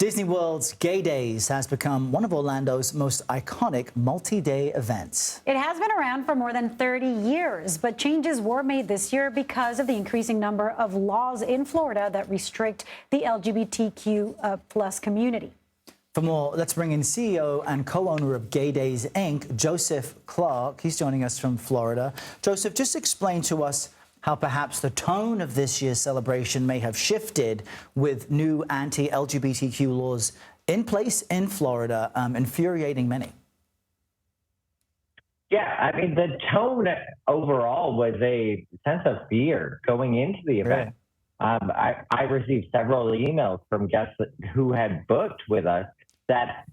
Disney World's Gay Days has become one of Orlando's most iconic multi-day events. It has been around for more than 30 years, but changes were made this year because of the increasing number of laws in Florida that restrict the LGBTQ plus community. For more, let's bring in CEO and co-owner of Gay Days, Inc., Joseph Clark. He's joining us from Florida. Joseph, just explain to us how perhaps the tone of this year's celebration may have shifted with new anti-LGBTQ laws in place in Florida, infuriating many. Yeah, I mean, the tone overall was a sense of fear going into the event. Really? I received several emails from guests who had booked with us that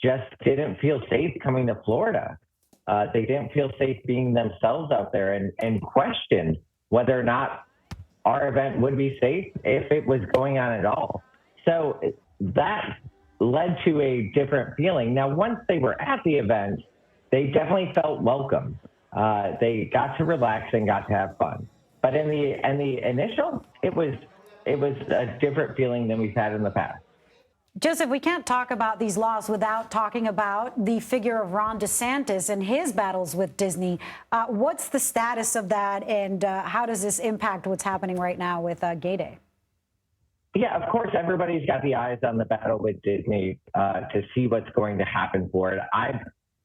just didn't feel safe coming to Florida. They didn't feel safe being themselves out there and questioned whether or not our event would be safe if it was going on at all. So that led to a different feeling. Now, once they were at the event, they definitely felt welcome. They got to relax and got to have fun. But in the initial, it was a different feeling than we've had in the past. Joseph, we can't talk about these laws without talking about the figure of Ron DeSantis and his battles with Disney. What's the status of that, and how does this impact what's happening right now with Gay Day? Yeah, of course, everybody's got the eyes on the battle with Disney to see what's going to happen for it. I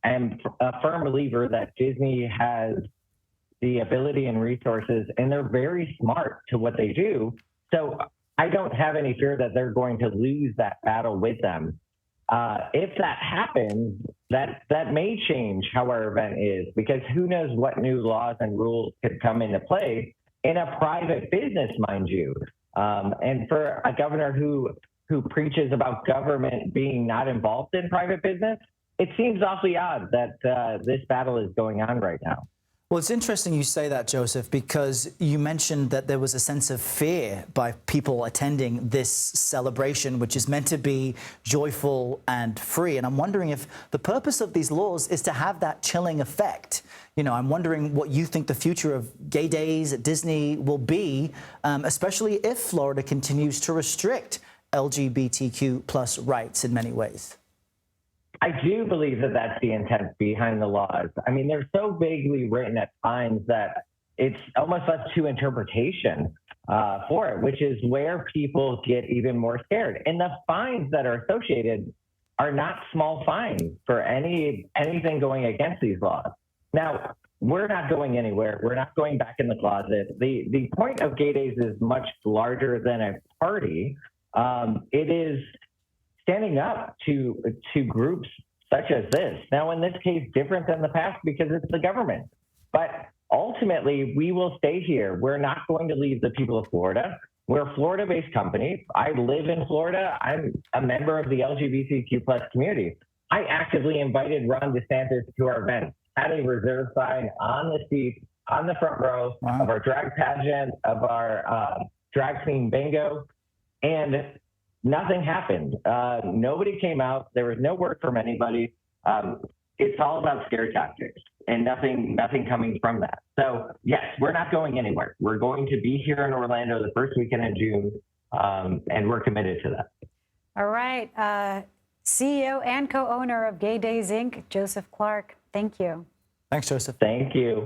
am a firm believer that Disney has the ability and resources, and they're very smart to what they do. So I don't have any fear that they're going to lose that battle with them. If that happens, that may change how our event is, because who knows what new laws and rules could come into play in a private business, mind you. And for a governor who preaches about government being not involved in private business, it seems awfully odd that this battle is going on right now. Well, it's interesting you say that, Joseph, because you mentioned that there was a sense of fear by people attending this celebration, which is meant to be joyful and free. And I'm wondering if the purpose of these laws is to have that chilling effect. You know, I'm wondering what you think the future of Gay Days at Disney will be, especially if Florida continues to restrict LGBTQ plus rights in many ways. I do believe that that's the intent behind the laws. I mean, they're so vaguely written at times that it's almost left to interpretation for it, which is where people get even more scared. And the fines that are associated are not small fines for anything going against these laws. Now, we're not going anywhere. We're not going back in the closet. The point of Gay Days is much larger than a party. It is standing up to groups such as this. Now, in this case, different than the past because it's the government. But ultimately, we will stay here. We're not going to leave the people of Florida. We're a Florida-based company. I live in Florida. I'm a member of the LGBTQ plus community. I actively invited Ron DeSantis to our event, had a reserve sign on the seat, on the front row of our drag pageant, of our drag queen bingo, and nothing happened. Nobody came out. There was no word from anybody. It's all about scare tactics and nothing coming from that. So yes, we're not going anywhere. We're going to be here in Orlando the first weekend in June, and we're committed to that. All right. CEO and co-owner of Gay Days, Inc., Joseph Clark. Thank you. Thanks, Joseph. Thank you.